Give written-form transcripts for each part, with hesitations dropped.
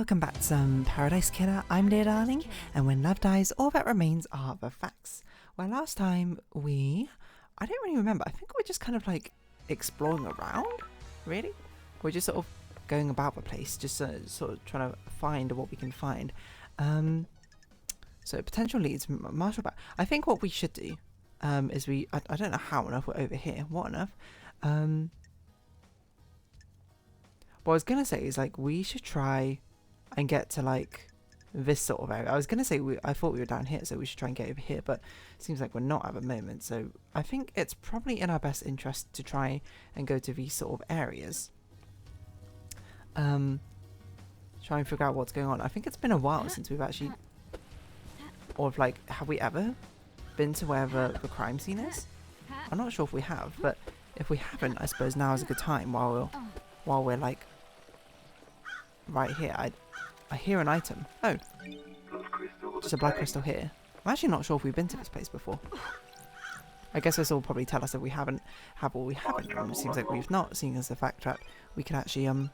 welcome back to some Paradise Killer. I'm Dear Darling, and when love dies, all that remains are the facts. Well, last time I don't really remember. I think we're just kind of like exploring around, really. We're just sort of going about the place, just sort of trying to find what we can find. So potential leads, Marshall back. I think what we should do is I don't know how on earth we're over here. What on earth? What I was going to say is, like, we should try and get to, like, this sort of area. I was going to say, I thought we were down here, so we should try and get over here, but it seems like we're not at the moment. So I think it's probably in our best interest to try and go to these sort of areas. Try and figure out what's going on. I think it's been a while since we've actually... Or, like, have we ever been to where the crime scene is? I'm not sure if we have, but if we haven't, I suppose now is a good time while we're like... Right here, I hear an item. Oh, just a blood crystal here. I'm actually not sure if we've been to this place before. I guess this will probably tell us if we haven't, or we haven't. It seems like we've not, seeing as the fact that we can actually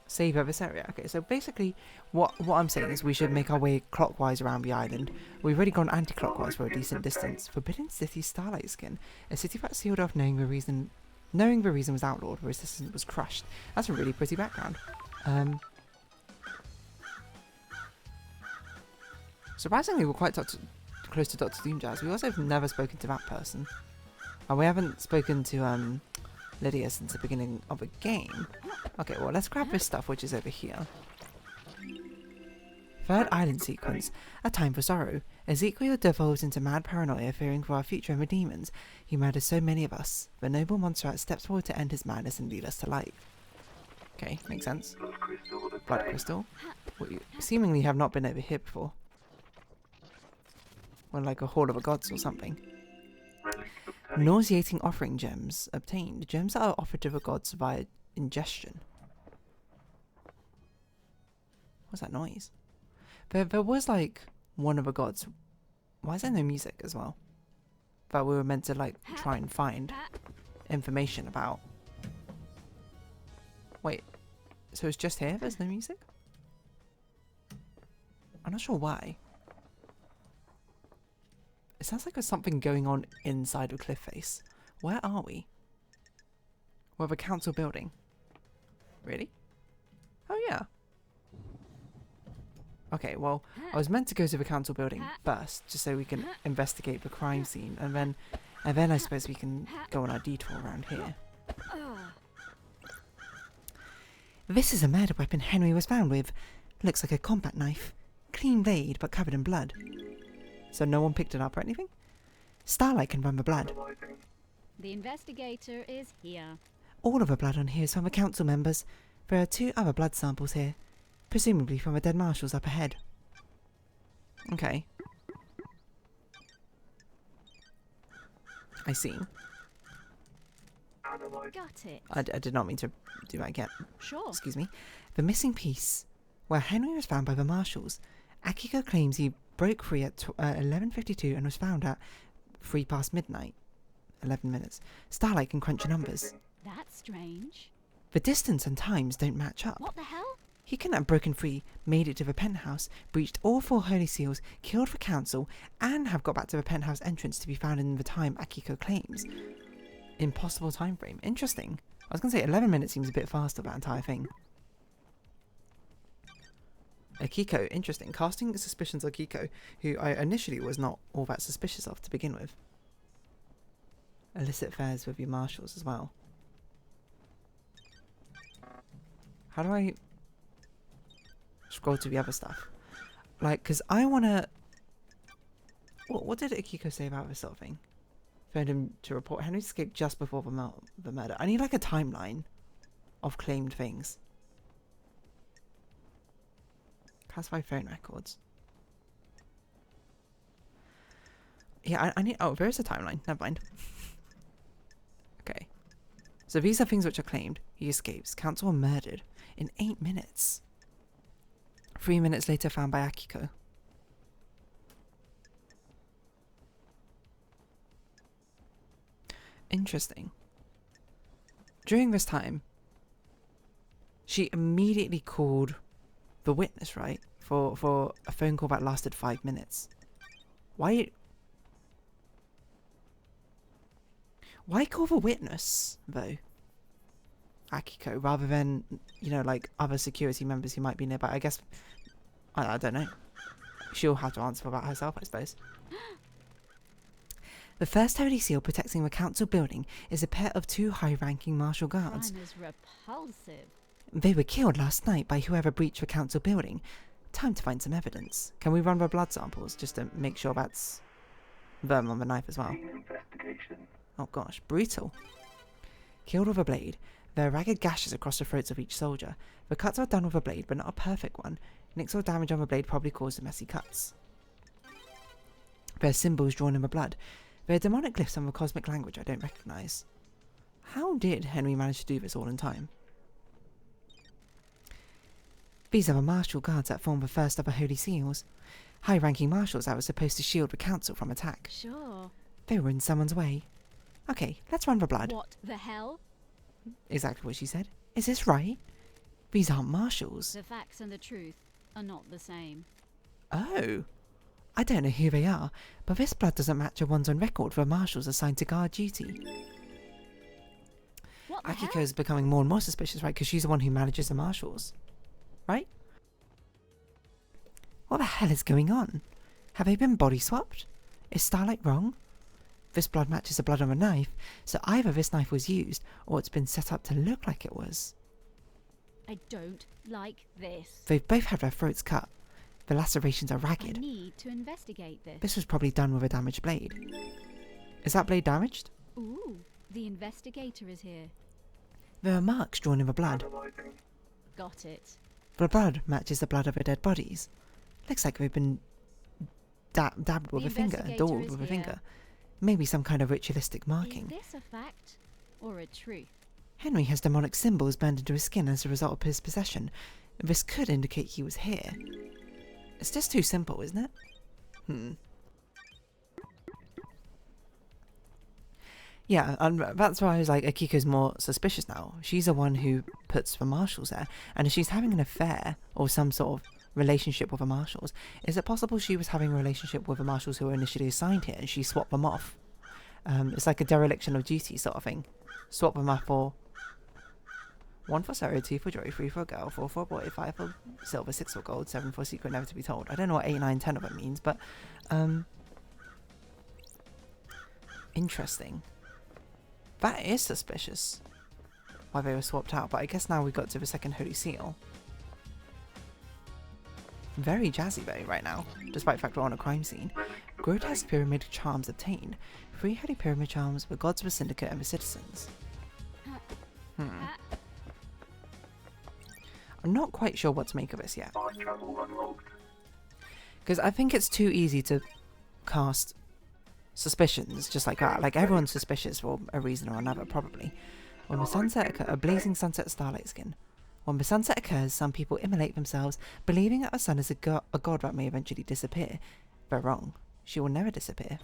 save over this area. Okay, so basically, what I'm saying is we should make our way clockwise around the island. We've already gone anti-clockwise for a decent distance. Forbidden City Starlight Skin, a city that's sealed off knowing the reason was outlawed, resistance was crushed. That's a really pretty background. Surprisingly, we're quite close to Dr. Doomjazz. We also have never spoken to that person. And we haven't spoken to Lydia since the beginning of the game. Okay, well, let's grab this stuff, which is over here. Third island sequence. A time for sorrow. Ezekiel devolves into mad paranoia, fearing for our future and the demons. He murders so many of us. The noble monster steps forward to end his madness and lead us to light. Okay, makes sense. Blood crystal. We seemingly have not been over here before. We're like a hall of the gods or something. Nauseating offering gems obtained. Gems that are offered to the gods via ingestion. What's that noise? There was like one of the gods. Why is there no music as well? That we were meant to like try and find information about. Wait, so it's just here there's no music? I'm not sure why. It sounds like there's something going on inside of cliff face. Where are we? We're the council building. Really? Oh yeah. Okay, well, I was meant to go to the council building first, just so we can investigate the crime scene, and then I suppose we can go on our detour around here. This is a murder weapon Henry was found with. Looks like a combat knife. Clean blade, but covered in blood. So no one picked it up or anything? Starlight can run the blood. The investigator is here. All of the blood on here is from the council members. There are 2 other blood samples here. Presumably from the dead marshals up ahead. Okay. I see. Got it. I did not mean to do that again. Sure. Excuse me. The missing piece. Where Henry was found by the marshals. Akiko claims he broke free at 11:52 and was found at 3 past midnight. 11 minutes. Starlight can crunch numbers. That's strange. The distance and times don't match up. What the hell? He couldn't have broken free, made it to the penthouse, breached all 4 holy seals, killed the council, and have got back to the penthouse entrance to be found in the time Akiko claims. Impossible time frame. Interesting. I was going to say 11 minutes seems a bit faster, that entire thing. Akiko, interesting. Casting suspicions on Akiko, who I initially was not all that suspicious of to begin with. Illicit affairs with your marshals as well. How do I scroll to the other stuff? Like, because I want to... What did Akiko say about this sort of thing? Found him to report Henry escaped just before the murder. I need like a timeline of claimed things. Classified phone records. Yeah, I need... Oh, there is a timeline. Never mind. Okay. So these are things which are claimed. He escapes. Council were murdered in 8 minutes. 3 minutes later found by Akiko. Interesting. During this time, she immediately called the witness, right? For a phone call that lasted 5 minutes. Why call the witness, though? Akiko, rather than, you know, like other security members who might be nearby. I guess, I don't know. She'll have to answer for that herself, I suppose. The first holy seal protecting the council building is a pair of 2 high-ranking martial guards. Crime is repulsive. They were killed last night by whoever breached the council building. Time to find some evidence. Can we run the blood samples just to make sure that's vermin on the knife as well? Oh gosh, brutal. Killed with a blade. There are ragged gashes across the throats of each soldier. The cuts are done with a blade, but not a perfect one. Nicks or damage on the blade probably caused the messy cuts. There are symbols drawn in the blood. There are demonic glyphs on the cosmic language I don't recognise. How did Henry manage to do this all in time? These are the martial guards that form the first of the holy seals. High-ranking marshals that were supposed to shield the council from attack. Sure. They were in someone's way. Okay, let's run the blood. What the hell? Exactly what she said. Is this right? These aren't marshals. The facts and the truth are not the same. Oh. I don't know who they are, but this blood doesn't match the ones on record for marshals assigned to guard duty. What the hell? Akiko's becoming more and more suspicious, right? Because she's the one who manages the marshals. Right? What the hell is going on? Have they been body swapped? Is Starlight wrong? This blood matches the blood on the knife, so either this knife was used, or it's been set up to look like it was. I don't like this. They've both had their throats cut. The lacerations are I ragged. need to investigate this. This was probably done with a damaged blade. Is that blade damaged? Ooh, the investigator is here. There are marks drawn in the blood. Got it. The blood matches the blood of the dead bodies. Looks like they've been dabbed with The a finger, investigator daubed is with a here. finger. Maybe some kind of ritualistic marking. Is this a fact or a truth? Henry has demonic symbols burned into his skin as a result of his possession. This could indicate he was here. It's just too simple, isn't it? Yeah, and that's why I was like, Akiko's more suspicious now. She's the one who puts the marshals there, and if she's having an affair or some sort of relationship with the marshals, is it possible she was having a relationship with the marshals who were initially assigned here and she swapped them off? It's like a dereliction of duty sort of thing. Swap them up for 1 for sorrow, 2 for joy, 3 for a girl, 4 for a boy, 5 for silver, 6 for gold, 7 for a secret never to be told. I don't know what 8, 9, 10 of it means, but interesting. That is suspicious why they were swapped out, but I guess now we've got to the second holy seal. Very jazzy though right now, despite the fact we're on a crime scene. Grotesque pyramid charms obtained. 3 holy pyramid charms, the gods of the syndicate and the citizens. I'm not quite sure what to make of this yet. Because I think it's too easy to cast suspicions just like that. Like, everyone's suspicious for a reason or another, probably. When the sunset occurs, a blazing sunset starlight skin. When the sunset occurs, some people immolate themselves, believing that the sun is a god that may eventually disappear. They're wrong. She will never disappear.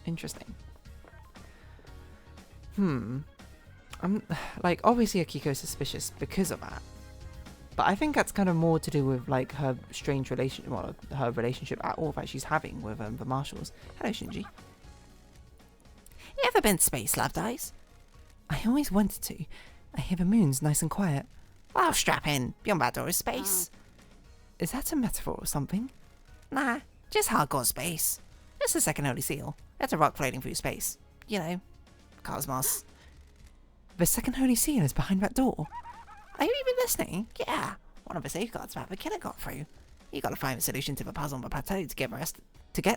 Interesting. I'm like, obviously Akiko's suspicious because of that, but I think that's kind of more to do with like her strange relationship, well, her relationship at all that she's having with the marshals. Hello, Shinji. You ever been to space, Love Dies? I always wanted to. I hear the moon's nice and quiet. Well, strap in. Beyond that door is space. Is that a metaphor or something? Nah, just hardcore space. Just the second holy seal. It's a rock floating through space. You know, cosmos. The second holy seal is behind that door. Are you even listening? Yeah. One of the safeguards that the killer got through. You gotta find a solution to the puzzle on the plateau to get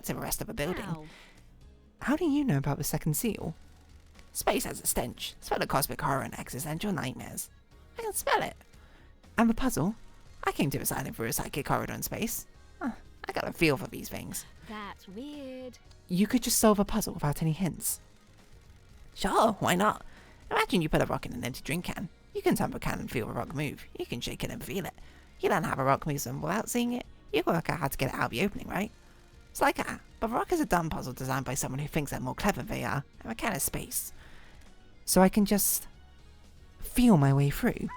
to the rest of the building. Ow. How do you know about the second seal? Space has a stench. Smell of cosmic horror and existential nightmares. I can smell it. And the puzzle? I came to this island through a psychic corridor in space. I got a feel for these things. That's weird. You could just solve a puzzle without any hints. Sure, why not? Imagine you put a rock in an empty drink can. You can tap a can and feel the rock move. You can shake it and feel it. You learn how a rock moves and without seeing it, you can work out how to get it out of the opening, right? It's like that, but the rock is a dumb puzzle designed by someone who thinks they're more clever than they are, and the can is space. So I can just feel my way through.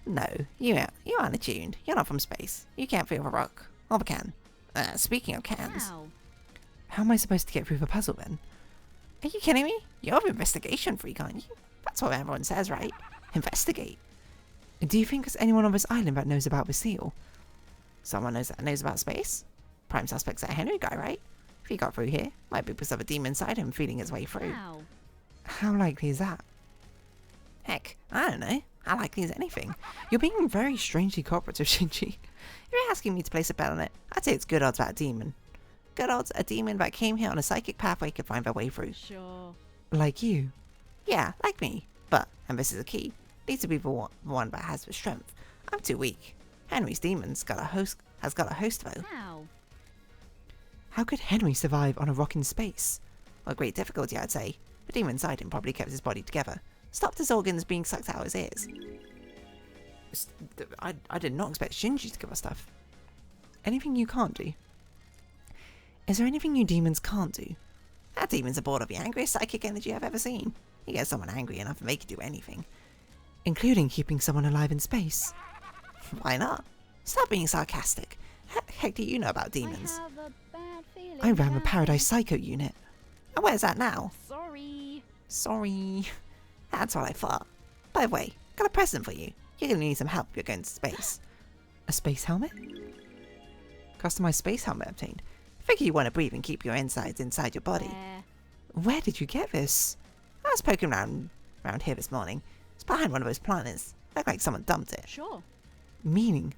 No, you aren't attuned. You're not from space. You can't feel the rock. Or the can. Speaking of cans, How? how am I supposed to get through the puzzle then? Are you kidding me? You're an investigation freak, aren't you? That's what everyone says, right? Investigate. Do you think there's anyone on this island that knows about the seal? Someone knows about space? Prime suspect's that Henry guy, right? If he got through here, might be because of a demon inside him feeling his way through. How? How likely is that? Heck, I don't know. How likely is anything? You're being very strangely cooperative, Shinji. If you're asking me to place a bet on it, I'd say it's good odds about a demon. Good odds a demon that came here on a psychic pathway could find their way through. Sure. Like you. Yeah, like me. But, and this is a key, needs to be the one that has the strength. I'm too weak. Henry's demon's has got a host though. How? How could Henry survive on a rock in space? Well, great difficulty, I'd say. The demon inside him probably kept his body together. Stopped his organs being sucked out his ears. I did not expect Shinji to give us stuff. Anything you can't do? Is there anything you demons can't do? That demon's a board of the angriest psychic energy I've ever seen. You get someone angry enough and they can do anything. Including keeping someone alive in space. Why not? Stop being sarcastic. Heck do you know about demons? I have a bad feeling. I ran the about Paradise this. Psycho unit. And where's that now? Sorry. Sorry. That's what I thought. By the way, got a present for you. You're gonna need some help if you're going to space. A space helmet? Customized space helmet obtained. Figure you want to breathe and keep your insides inside your body. Where did you get this? I was poking around here this morning. It's behind one of those planners. Looked like someone dumped it. Sure. Meaning,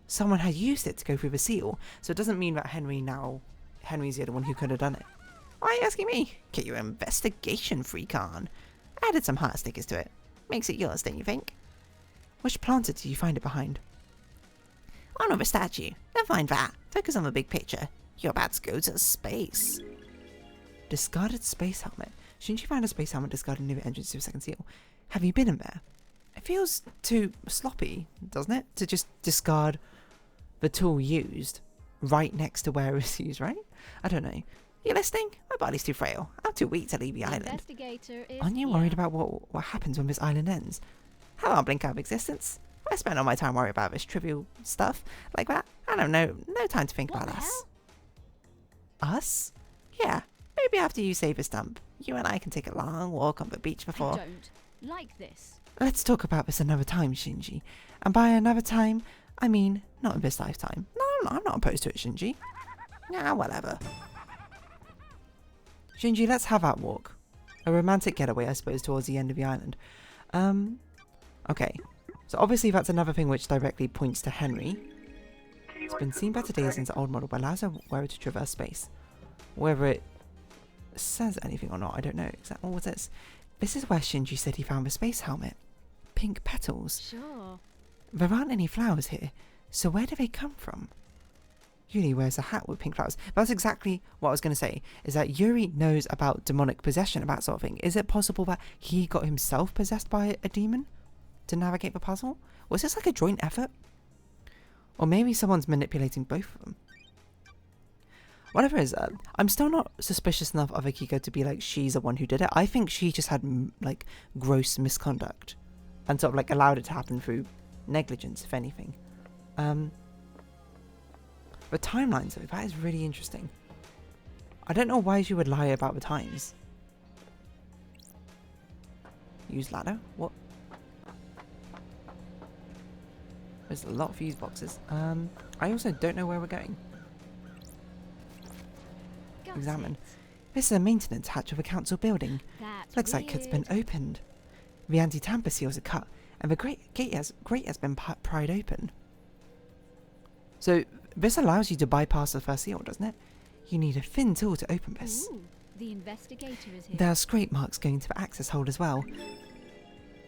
someone had used it to go through the seal. So it doesn't mean that Henry's the other one who could have done it. Why are you asking me? Get your investigation freak on. I added some heart stickers to it. Makes it yours, don't you think? Which planet did you find it behind? One of a statue. Never mind that. Focus on the big picture. You're about to go to space. Discarded space helmet. Shouldn't you find a space helmet discarded near the entrance to the second seal? Have you been in there? It feels too sloppy, doesn't it? To just discard the tool used right next to where it's used, right? I don't know. You listening? My body's too frail. I'm too weak to leave the island. Investigator is Aren't you here. worried about what happens when this island ends? How I'll blink out of existence? I spend all my time worrying about this trivial stuff like that. I don't know. No time to think What about the us. Us? Yeah. Maybe after you save a stump, you and I can take a long walk on the beach I before. don't like this. Let's talk about this another time, Shinji. And by another time, I mean not in this lifetime. No, I'm not opposed to it, Shinji. Nah, whatever. Shinji, let's have that walk. A romantic getaway, I suppose, towards the end of the island. Okay. So obviously that's another thing which directly points to Henry. It's been seen better days since the old model, but allows a wearer to traverse space. Whether it says anything or not, I don't know exactly what it is. This is where Shinji said he found the space helmet. Pink petals. Sure. There aren't any flowers here, so where do they come from? Yuri wears a hat with pink flowers. That's exactly what I was going to say, is that Yuri knows about demonic possession and that sort of thing. Is it possible that he got himself possessed by a demon to navigate the puzzle? Was this like a joint effort? Or maybe someone's manipulating both of them. Whatever it is, I'm still not suspicious enough of Akiko to be like she's the one who did it. I think she just had like gross misconduct and sort of like allowed it to happen through negligence, if anything. The timelines though, that is really interesting. I don't know why she would lie about the times. Use ladder? What? There's a lot of fuse boxes. I also don't know where we're going. Got Examine. it. This is a maintenance hatch of a council building. That's Looks like it's been weird. opened. The anti-tamper seals are cut, and the grate has been pried open. So this allows you to bypass the first seal, doesn't it? You need a thin tool to open this. Ooh, the investigator is here. There are scrape marks going to the access hole as well.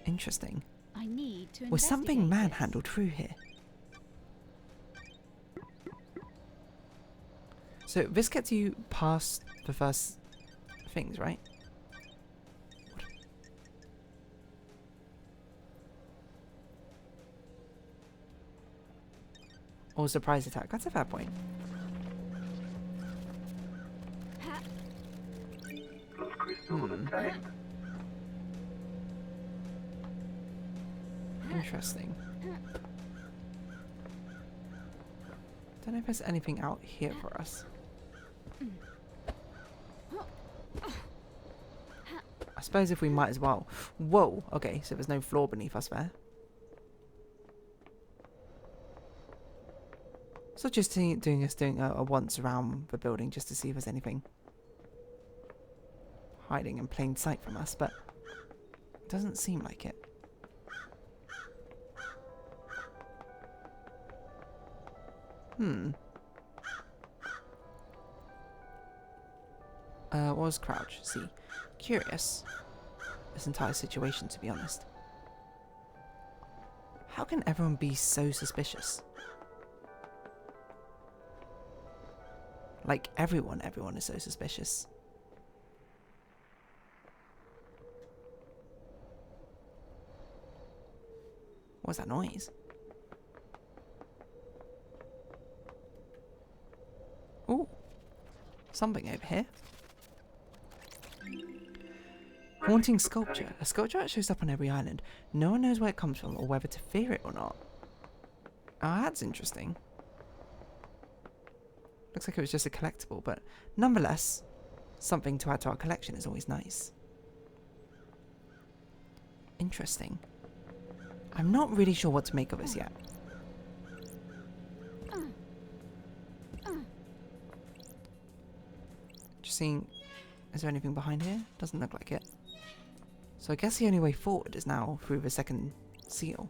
Interesting. I need to Was something investigate this. manhandled through here? So this gets you past the first things, right? Or surprise attack. That's a fair point. Ha- Interesting. Don't know if there's anything out here for us. I suppose if we might as well. Whoa! Okay, so there's no floor beneath us there. So just doing a once around the building just to see if there's anything hiding in plain sight from us, but it doesn't seem like it. What was crouch? See. Curious. This entire situation, to be honest. How can everyone be so suspicious? Like, everyone is so suspicious. What's that noise? Ooh. Something over here. Haunting sculpture. A sculpture that shows up on every island. No one knows where it comes from or whether to fear it or not. Oh, that's interesting. Looks like it was just a collectible, but nonetheless, something to add to our collection is always nice. Interesting. I'm not really sure what to make of this yet. Just seeing, is there anything behind here? Doesn't look like it. So I guess the only way forward is now through the second seal.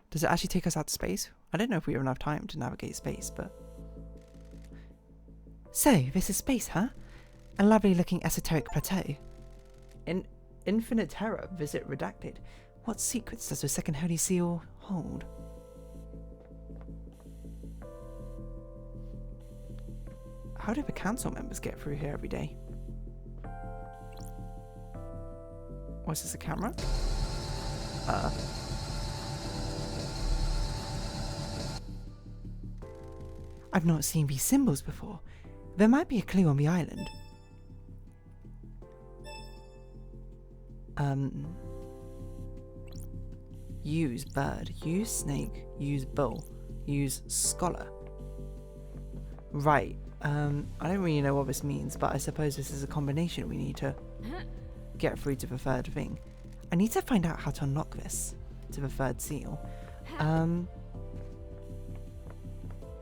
Does it actually take us out to space? I don't know if we have enough time to navigate space, but... So, this is space, huh? A lovely looking esoteric plateau. In Infinite Terror, visit redacted. What secrets does the second holy seal hold? How do the council members get through here every day? Was this a camera? I've not seen these symbols before. There might be a clue on the island. Use bird, use snake, use bull, use scholar. Right, I don't really know what this means, but I suppose this is a combination we need to get through to the third thing. I need to find out how to unlock this to the third seal.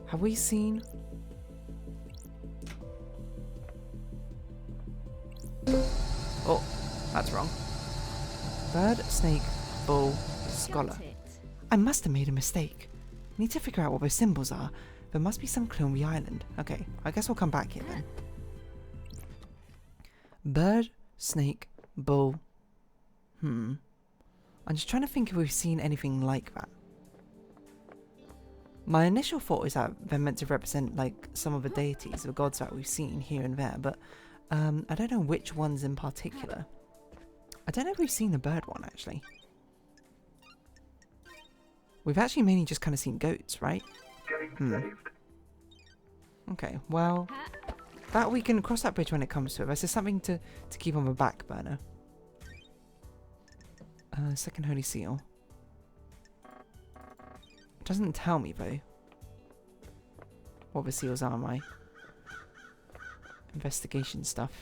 Have we seen... Oh, that's wrong. Bird, snake, bull, scholar. I must have made a mistake. Need to figure out what those symbols are. There must be some clue on the island. Okay, I guess we'll come back here then. Bird, snake, bull. I'm just trying to think if we've seen anything like that. My initial thought is that they're meant to represent like some of the deities, the gods that we've seen here and there, but I don't know which ones in particular. I don't know if we've seen the bird one actually. We've actually mainly just kind of seen goats, right? Okay, well, that we can cross that bridge when it comes to it. This is something to keep on the back burner. Second holy seal. It doesn't tell me though what the seals are. My investigation stuff.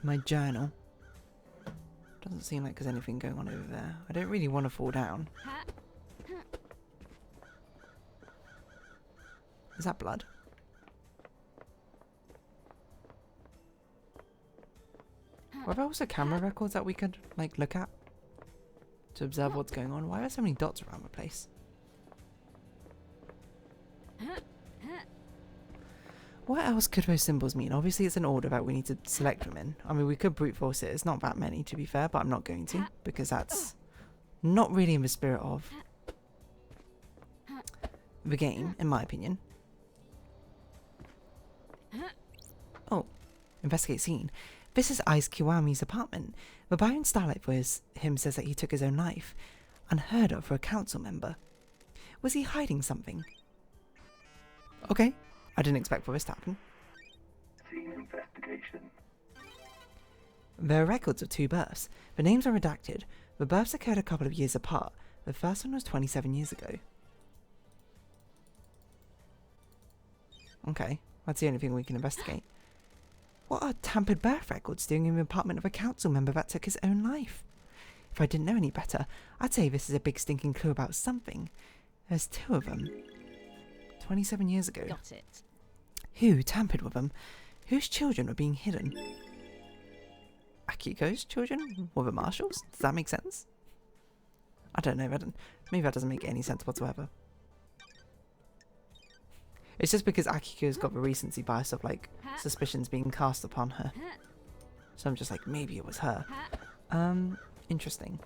My journal. Doesn't seem like there's anything going on over there. I don't really want to fall down. Is that blood? Were there also camera records that we could like look at to observe what's going on? Why are there so many dots around the place? What else could those symbols mean? Obviously it's an order that we need to select them in. I mean, we could brute force it. It's not that many, to be fair, but I'm not going to, because that's not really in the spirit of the game, in my opinion. Oh, investigate scene. This is Ice Kiwami's apartment. The bio in Starlight for him says that he took his own life. Unheard of for a council member. Was he hiding something? Okay, I didn't expect for this to happen. Scene investigation. There are records of 2 births. The names are redacted. The births occurred a couple of years apart. The first one was 27 years ago. Okay, that's the only thing we can investigate. What are tampered birth records doing in the apartment of a council member that took his own life? If I didn't know any better, I'd say this is a big stinking clue about something. There's 2 of them. 27 years ago. Got it. Who tampered with them? Whose children were being hidden? Akiko's children? Were the Marshals? Does that make sense? I don't know. Maybe that doesn't make any sense whatsoever. It's just because Akiko's got the recency bias of like suspicions being cast upon her. So I'm just like, maybe it was her. Interesting.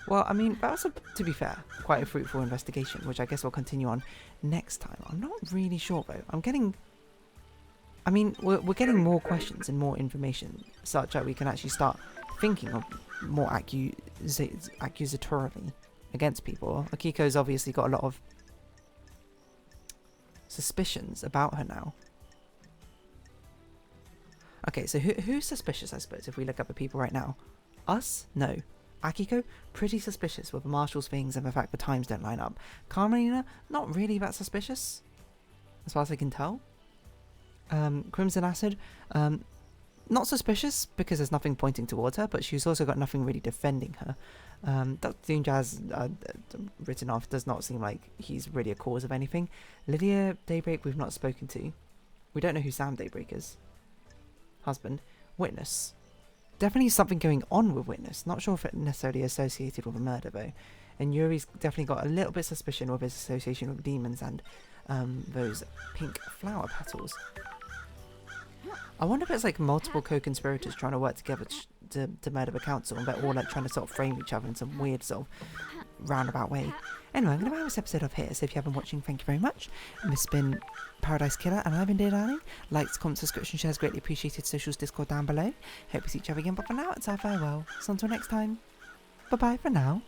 Well, I mean, that was, to be fair, quite a fruitful investigation, which I guess we'll continue on next time. I'm not really sure, though. We're getting more questions and more information, such that we can actually start thinking of more accusatorily against people. Akiko's obviously got a lot of suspicions about her now. Okay, so who's suspicious, I suppose, if we look up at people right now? Us? No. Akiko? Pretty suspicious with the Marshall's things and the fact the times don't line up. Carmelina? Not really that suspicious, as far as I can tell. Crimson Acid? Not suspicious because there's nothing pointing towards her, but she's also got nothing really defending her. Dr. Doom Jazz, written off, does not seem like he's really a cause of anything. Lydia Daybreak, we've not spoken to. We don't know who Sam Daybreak is. Husband. Witness. Definitely something going on with Witness. Not sure if it necessarily associated with a murder, though. And Yuri's definitely got a little bit of suspicion with his association with demons and those pink flower petals. I wonder if it's like multiple co-conspirators trying to work together to murder the council, and they're all like trying to sort of frame each other in some weird sort of roundabout way. Anyway, I'm going to wrap this episode off here, so if you haven't been watching, thank you very much. And this has been Paradise Killer, and I've been Dear Darling. Likes, comments, subscription, shares, greatly appreciated. Socials, Discord down below. Hope we see each other again, but for now, it's our farewell. So until next time, bye-bye for now.